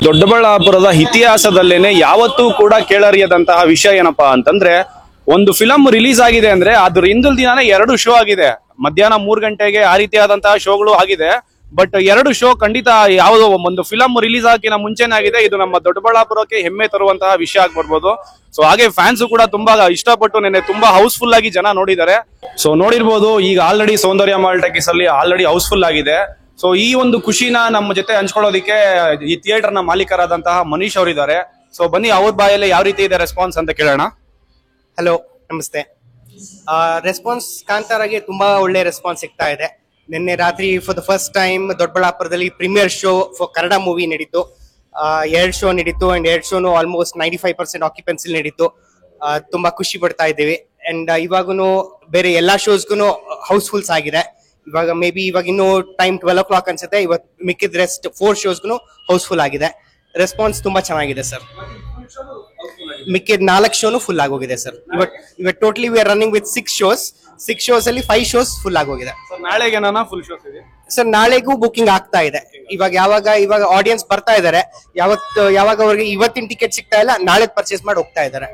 ದೊಡ್ಡಬಳ್ಳಾಪುರದ ಇತಿಹಾಸದಲ್ಲೇನೆ ಯಾವತ್ತೂ ಕೂಡ ಕೇಳರಿಯದಂತಹ ವಿಷಯ ಏನಪ್ಪಾ ಅಂತಂದ್ರೆ, ಒಂದು ಫಿಲಂ ರಿಲೀಸ್ ಆಗಿದೆ ಅಂದ್ರೆ ಅದ್ರ ಹಿಂದಿನ ದಿನಾನೇ 2 ಶೋ ಆಗಿದೆ. ಮಧ್ಯಾಹ್ನ 3 ಗಂಟೆಗೆ ಆ ರೀತಿಯಾದಂತಹ ಶೋಗಳು ಆಗಿದೆ. ಬಟ್ 2 ಶೋ ಖಂಡಿತ ಯಾವುದೋ ಒಂದು ಫಿಲಂ ರಿಲೀಸ್ ಆಗಿನ ಮುಂಚೆನೇ ಆಗಿದೆ. ಇದು ನಮ್ಮ ದೊಡ್ಡಬಳ್ಳಾಪುರಕ್ಕೆ ಹೆಮ್ಮೆ ತರುವಂತಹ ವಿಷಯ ಆಗ್ಬರ್ಬೋದು. ಸೊ ಹಾಗೆ ಫ್ಯಾನ್ಸ್ ಕೂಡ ತುಂಬಾ ಇಷ್ಟಪಟ್ಟು ನೆನ್ನೆ ತುಂಬಾ ಹೌಸ್ಫುಲ್ ಆಗಿ ಜನ ನೋಡಿದ್ದಾರೆ. ಸೊ ನೋಡಿರ್ಬೋದು, ಈಗ ಆಲ್ರೆಡಿ ಸೌಂದರ್ಯ ಮಾಲ್ ಟಾಕೀಸ್ ಅಲ್ಲಿ ಆಲ್ರೆಡಿ ಹೌಸ್ಫುಲ್ ಆಗಿದೆ. ಸೊ ಈ ಒಂದು ಖುಷಿನ ನಮ್ಮ ಜೊತೆ ಹಂಚ್ಕೊಳ್ಳೋದಿಕ್ಕೆ ಈ ಥಿಯೇಟರ್ ನ ಮಾಲೀಕರಾದಂತಹ ಮನೀಶ್ ಅವರಿದ್ದಾರೆ. ಸೊ ಬನ್ನಿ ಅವ್ರ ಬಾಯಲ್ಲಿ ಯಾವ ರೀತಿ ಇದೆ ರೆಸ್ಪಾನ್ಸ್ ಅಂತ ಕೇಳೋಣ. ಹಲೋ, ನಮಸ್ತೆ. ರೆಸ್ಪಾನ್ಸ್ ಕಾಂತಾರಾಗೆ ತುಂಬಾ ಒಳ್ಳೆ ರೆಸ್ಪಾನ್ಸ್ ಸಿಗ್ತಾ ಇದೆ. ನಿನ್ನೆ ರಾತ್ರಿ ಫಾರ್ ದ ಫಸ್ಟ್ ಟೈಮ್ ದೊಡ್ಡಬಳ್ಳಾಪುರದಲ್ಲಿ premiere show for Kannada movie ನಡೀತು. 2 ಶೋ ನಡೀತು ಅಂಡ್ 2 ಶೋನು ಆಲ್ಮೋಸ್ಟ್ 95% ಆಕ್ಯುಪೆನ್ಸಿ ನಡೀತು. ತುಂಬಾ ಖುಷಿ ಪಡ್ತಾ ಇದ್ದೀವಿ. ಅಂಡ್ ಇವಾಗೂ ಬೇರೆ ಎಲ್ಲಾ ಶೋಸ್ಗೂ ಹೌಸ್ಫುಲ್ಸ್ ಆಗಿದೆ. ಇವಾಗ ಮೇ ಬಿ ಇವಾಗ ಇನ್ನೂ ಟೈಮ್ 12 o'clock ಅನ್ಸುತ್ತೆ. ಇವತ್ತು ಮಿಕ್ಕಿದ ರೆಸ್ಟ್ 4 ಶೋಸ್ಗೂ ಹೌಸ್ಫುಲ್ ಆಗಿದೆ. ರೆಸ್ಪಾನ್ಸ್ ತುಂಬಾ ಚೆನ್ನಾಗಿದೆ ಸರ್. ಮಿಕ್ಕಿದ 4 ಶೋನು ಫುಲ್ ಆಗೋಗಿದೆ ಸರ್. ಇವತ್ತು totally we are running with 6 shows. 6 shows ಅಲ್ಲಿ 5 ಶೋಸ್ ಫುಲ್ ಆಗೋಗಿದೆ. ನಾಳೆಗೆ ಫುಲ್ ಶೋಸ್ ಇದೆ ಸರ್. ನಾಳೆಗೂ ಬುಕಿಂಗ್ ಆಗ್ತಾ ಇದೆ. ಇವಾಗ ಆಡಿಯನ್ಸ್ ಬರ್ತಾ ಇದಾರೆ. ಯಾವಾಗ ಅವ್ರಿಗೆ ಇವತ್ತಿನ ಟಿಕೆಟ್ ಸಿಗ್ತಾ ಇಲ್ಲ, ನಾಳೆ ಪರ್ಚೇಸ್ ಮಾಡಿ ಹೋಗ್ತಾ ಇದಾರೆ.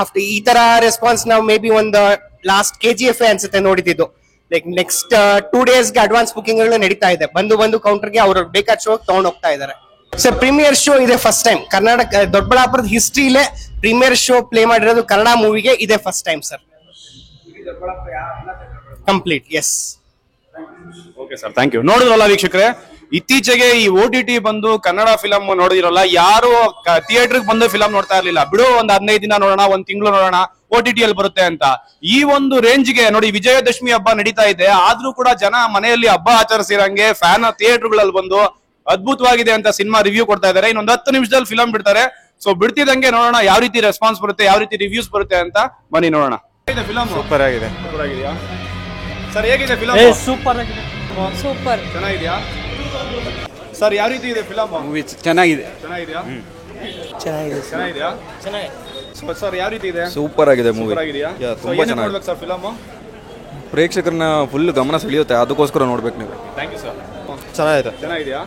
ಆಫ್ಟರ್ ಈ ತರ ರೆಸ್ಪಾನ್ಸ್ ನಾವು ಮೇ ಬಿ ಒಂದು ಲಾಸ್ಟ್ KGF ಅನ್ಸುತ್ತೆ ನೋಡಿದ್ದು. ಲೈಕ್ ನೆಕ್ಸ್ಟ್ 2 ಡೇಸ್ಗೆ ಅಡ್ವಾನ್ಸ್ ಬುಕಿಂಗ್ ಗಳು ನಡೀತಾ ಇದೆ. ಬಂದು ಕೌಂಟರ್ಗೆ ಅವ್ರ ಬೇಕಾದ ಶೋ ತಗೊಂಡ್ ಹೋಗ್ತಾ ಇದಾರೆ. ಸರ್, ಪ್ರೀಮಿಯರ್ ಶೋ ಇದೆ ಫಸ್ಟ್ ಟೈಮ್ ಕರ್ನಾಟಕ ದೊಡ್ಡಬಳ್ಳಾಪುರದ ಹಿಸ್ಟ್ರಿಲೇ ಪ್ರೀಮಿಯರ್ ಶೋ ಪ್ಲೇ ಮಾಡಿರೋದು ಕನ್ನಡ ಮೂವಿಗೆ ಇದೆ first time sir. Complete, yes. Okay sir, thank you. ನೋಡಿದ್ರಲ್ಲ ವೀಕ್ಷಕರೇ, ಇತ್ತೀಚೆಗೆ ಈ OTT ಬಂದು ಕನ್ನಡ ಫಿಲಂ ನೋಡಿದಿರಲ್ಲ, ಯಾರು ಥಿಯೇಟರ್ ಬಂದು ಫಿಲಂ ನೋಡ್ತಾ ಇರ್ಲಿಲ್ಲ. ಬಿಡು ಒಂದು 15 ದಿನ ನೋಡೋಣ, 1 ತಿಂಗಳು ನೋಡೋಣ, OTT ಅಲ್ಲಿ ಬರುತ್ತೆ ಅಂತ. ಈ ಒಂದು ರೇಂಜ್ಗೆ ನೋಡಿ, ವಿಜಯದಶಮಿ ಹಬ್ಬ ನಡೀತಾ ಇದೆ, ಆದ್ರೂ ಕೂಡ ಜನ ಮನೆಯಲ್ಲಿ ಹಬ್ಬ ಆಚರಿಸಿರಂಗೆ ಫ್ಯಾನ್ ಥಿಯೇಟರ್ಗಳಲ್ಲಿ ಬಂದು ಅದ್ಭುತವಾಗಿದೆ ಅಂತ ಸಿನಿಮಾ ರಿವ್ಯೂ ಕೊಡ್ತಾ ಇದಾರೆ. ಇನ್ನೊಂದು 10 ನಿಮಿಷದಲ್ಲಿ ಫಿಲಂ ಬಿಡ್ತಾರೆ. ಸೊ ಬಿಡ್ತಿದಂಗೆ ನೋಡೋಣ ಯಾವ ರೀತಿ ರೆಸ್ಪಾನ್ಸ್ ಬರುತ್ತೆ, ಯಾವ ರೀತಿ ರಿವ್ಯೂಸ್ ಬರುತ್ತೆ ಅಂತ. ಬನ್ನಿ ನೋಡೋಣ. ಸೂಪರ್ ಆಗಿದೆ. ಸೂಪರ್ ಆಗಿದೆಯಾ ಸರ್? ಹೇಗಿದೆ ಫಿಲಂ? ಸೂಪರ್ ಆಗಿದೆ. ಸೂಪರ್ ಚೆನ್ನಾಗಿದೆಯಾ ಸರ್? ಯಾವ ರೀತಿ ಇದೆ ಫಿಲಂ? ಮೂವಿ ಚೆನ್ನಾಗಿದೆ. ಚೆನ್ನಾಗಿದೆಯಾ? ಚೆನ್ನಾಗಿದೆ. ಚೆನ್ನಾಗಿದೆಯಾ? ಸರ್ ಯಾವ ರೀತಿ ಇದೆ? ಸೂಪರ್ ಆಗಿದೆ ಮೂವಿ. ಸೂಪರ್ ಆಗಿದೆಯಾ? ತುಂಬಾ ಚೆನ್ನಾಗಿದೆ ಸರ್ ಫಿಲಂ. ಪ್ರೇಕ್ಷಕರನ್ನ ಫುಲ್ ಗಮನ ಸೆಳೆಯುತ್ತೆ, ಅದಕ್ಕೋಸ್ಕರ ನೋಡ್ಬೇಕು ನೀವು. Thank you sir. ಚೆನ್ನಾಗಿದೆ. ಚೆನ್ನಾಗಿದೆಯಾ?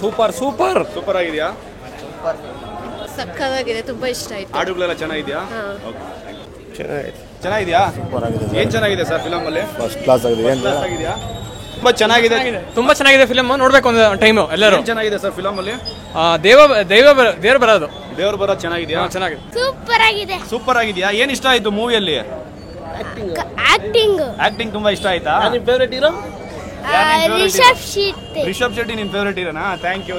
ಸೂಪರ್ ಸೂಪರ್ ಸೂಪರ್ ಆಗಿದೆಯಾ? ಸಕ್ಕತ್ತಾಗಿದೆ. ತುಂಬಾ ಇಷ್ಟ ಆಯ್ತು. ಹಾಡುಗಳೆಲ್ಲ ಚೆನ್ನಾಗಿದೆಯಾ? ಚೆನ್ನಾಗಿದೆ. ಚೆನ್ನಾಗಿದೆಯಾ? ಏನ್ ಚೆನ್ನಾಗಿದೆ ಸರ್ ಫಿಲಂ ಅಲ್ಲಿ? ಫಸ್ಟ್ ಕ್ಲಾಸ್ ಆಗಿದೆ. ಆಗಿದೆಯಾ? ತುಂಬಾ ಚೆನ್ನಾಗಿದೆ. ತುಂಬಾ ಚೆನ್ನಾಗಿದೆ ಫಿಲಂ. ನೋಡ್ಬೇಕು ಒಂದು ಟೈಮ್ ಎಲ್ಲರೂ. ಚೆನ್ನಾಗಿದೆ ಸರ್ ಫಿಲಂ ಅಲ್ಲಿ. ದೇವ್ರ ಬರೋದು. ದೇವ್ರ ಬರೋದು ಚೆನ್ನಾಗಿದೆಯಾ? ಚೆನ್ನಾಗಿದೆ. ಸೂಪರ್ ಆಗಿದೆ. ಸೂಪರ್ ಆಗಿದೆಯಾ? ಏನ್ ಇಷ್ಟ ಆಯ್ತು ಮೂವಿಯಲ್ಲಿ? ಆಕ್ಟಿಂಗ್ ತುಂಬಾ ಇಷ್ಟ ಆಯ್ತಾ? ಫೇವರೇಟ್ ಹೀರೋ ರಿಷಬ್ ಶೆಟ್ಟಿ ನಿನ್ ಫೇವರೇಟ್ ಹೀರೋನಾ? Thank you.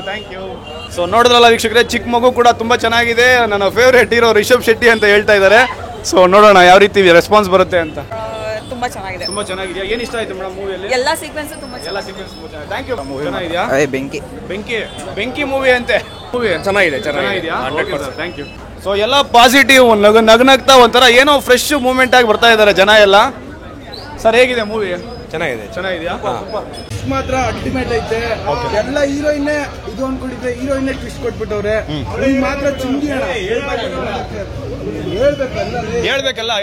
ಸೊ ನೋಡಿದ್ರಲ್ಲ ವೀಕ್ಷಕರೇ, ಚಿಕ್ಕ ಮಗು ಕೂಡ ತುಂಬಾ ಚೆನ್ನಾಗಿದೆ, ನನ್ನ ಫೇವರೇಟ್ ಹೀರೋ ರಿಷಬ್ ಶೆಟ್ಟಿ ಅಂತ ಹೇಳ್ತಾ ಇದ್ದಾರೆ. ಸೊ ನೋಡೋಣ ಯಾವ ರೀತಿ ರೆಸ್ಪಾನ್ಸ್ ಬರುತ್ತೆ ಅಂತ. ತುಂಬಾ ಚೆನ್ನಾಗಿದೆ. ತುಂಬಾ ಚೆನ್ನಾಗಿದೆಯಾ? ಏನ್ ಇಷ್ಟ ಆಯ್ತು ಮೇಡಮ್ ಮೂವಿಯಲ್ಲಿ? ಎಲ್ಲಾ ಸೀಕ್ವೆನ್ಸ್ ತುಂಬಾ ಚೆನ್ನಾಗಿದೆ. Thank you. ಚೆನ್ನಾಗಿದೆಯಾ? ಬೆಂಕಿ ಮೂವಿ ಅಂತೆ. ಮೂವಿ ಚೆನ್ನಾಗಿದೆಯಾ? Thank you. ಸೊ ಎಲ್ಲ ಪಾಸಿಟಿವ್, ನಗ್ನಗ್ತಾ ಒಂಥರ ಏನೋ ಫ್ರೆಶ್ ಮೂವ್ಮೆಂಟ್ ಆಗಿ ಬರ್ತಾ ಇದಾರೆ ಜನ ಎಲ್ಲ. ಸರ್ ಹೇಗಿದೆ ಮೂವಿ? ಚೆನ್ನಾಗಿದೆಯಾ? ಮಾತ್ರ ಅಲ್ಟಿಮೇಟ್ ಐತೆ. ಎಲ್ಲ ಹೀರೋಯಿನ್ನೇ ಇದು ಅನ್ಕೊಂಡಿದ್ದೆ, ಹೀರೋಯಿನ್ನೇ ಟ್ವಿಸ್ಟ್ ಕೊಟ್ಬಿಟ್ಟವ್ರೆ. ಮಾತ್ರ ಚಿಂದಿ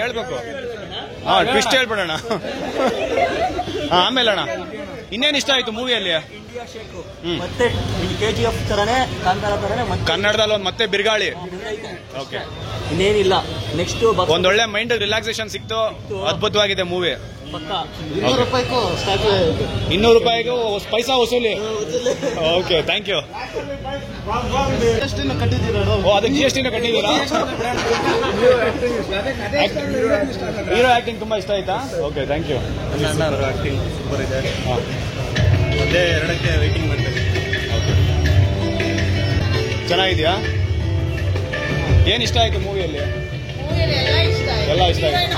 ಹೇಳ್ಬೇಕು. ಹಾ, ಟ್ವಿಸ್ಟ್ ಹೇಳ್ಬಿಡೋಣ. ಆಮೇಲೆ ಅಣ್ಣ, ಇನ್ನೇನ್ ಇಷ್ಟ ಆಯ್ತು ಮೂವಿಯಲ್ಲಿ? ಮತ್ತೆ KGF ತರನೇ, ಕಾಂತಾರ ತರನೇ ಕನ್ನಡದಲ್ಲಿ ಮತ್ತೆ ಬಿರ್ಗಾಳಿ. ಓಕೆ, ಇನ್ನೇನಿಲ್ಲ. ನೆಕ್ಸ್ಟ್ ಒಂದೊಳ್ಳೆ ಮೈಂಡ್ ರಿಲ್ಯಾಕ್ಸೇಷನ್ ಸಿಕ್ತು. ಅದ್ಭುತವಾಗಿದೆ ಮೂವಿ. ₹200 ಪೈಸಾ ವಸೂಲಿ. Okay, thank you. ಅದಕ್ಕೆ GST ಕಟ್ಟಿದ್ದೀರಾ? ಹೀರೋ ಆಕ್ಟಿಂಗ್ ತುಂಬಾ ಇಷ್ಟ ಆಯ್ತಾ? Okay, thank you. Acting super ಇದೆ. ಅದೇ 2ಕ್ಕೆ ವೇಟಿಂಗ್ ಮಾಡ್ತೇವೆ. ಚೆನ್ನಾಗಿದೆಯಾ? ಏನ್ ಇಷ್ಟ ಆಯ್ತು ಮೂವಿಯಲ್ಲಿ? ಎಲ್ಲ ಇಷ್ಟ ಆಯ್ತು.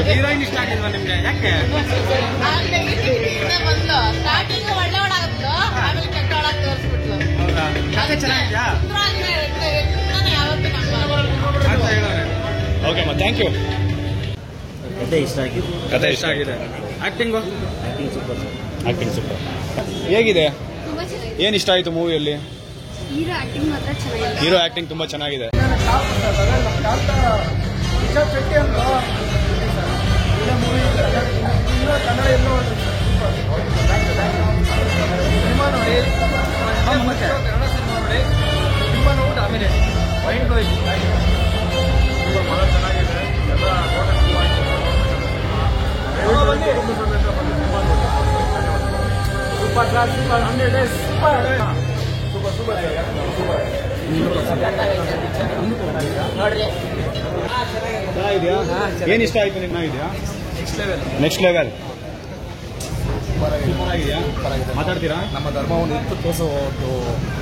ಹೀರೋಯಿನ್ ಇಷ್ಟ ಆಗಿಲ್ವಾ ನಿಮ್ಗೆ? ಯಾಕೆ? Okay, thank you. ಕತೆ ಇಷ್ಟ ಆಗಿದೆ. Acting super. ಹೇಗಿದೆ? ಏನ್ ಇಷ್ಟ ಆಯ್ತು ಮೂವಿಯಲ್ಲಿ? ಹೀರೋ ಆಕ್ಟಿಂಗ್ ತುಂಬಾ ಚೆನ್ನಾಗಿದೆ. ರಿಷಬ್ ಶೆಟ್ಟಿ ಅಂತ ಕನ್ನಡ ಎಲ್ಲೋ ಸಿನಿಮಾ ನೋಡಿ, ಕನ್ನಡ ಸಿನಿಮಾ ನೋಡಿ. ಏನ್ ಇಷ್ಟ ಆಯ್ತು ನಿಮ್ಗೆ ಇದೆಯಾ ನೆಕ್ಸ್ಟ್ ಲೆವೆಲ್ ಮಾತಾಡ್ತೀರಾ ನಮ್ಮ ಧರ್ಮವನ್ನು ಎತ್ತು ತೋರಿಸೋ ಒಂದು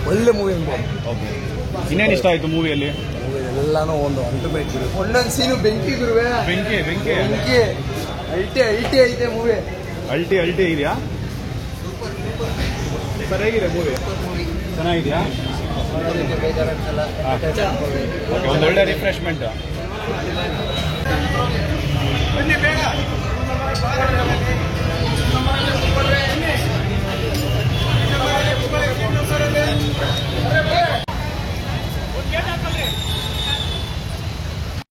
ಒಳ್ಳೆ ಮೂವಿ ಅನ್ಬೋದು. ಓಕೆ ಇನ್ನೇನು ಇಷ್ಟ ಆಯ್ತು ಮೂವಿಯಲ್ಲಿ ಎಲ್ಲಾನು ಒಂದು ಅಲ್ಟಿಮೇಟ್ ಗುರು, ಒಂದೊಂದು ಸೀನು ಬೆಂಕಿ ಗುರುವೆ, ಬೆಂಕಿ ಬೆಂಕಿ ಬೆಂಕಿ ಅಲ್ಟಿ ಐತೆ ಮೂವಿ. ಅಲ್ಟಿ ಇದೆಯಾ ಸರ್ ಹೇಗಿದೆ ಮೂವಿ ಚೆನ್ನಾಗಿದೆಯಾ ಒಂದು ಒಳ್ಳೆ ರಿಫ್ರೆಶ್ಮೆಂಟ್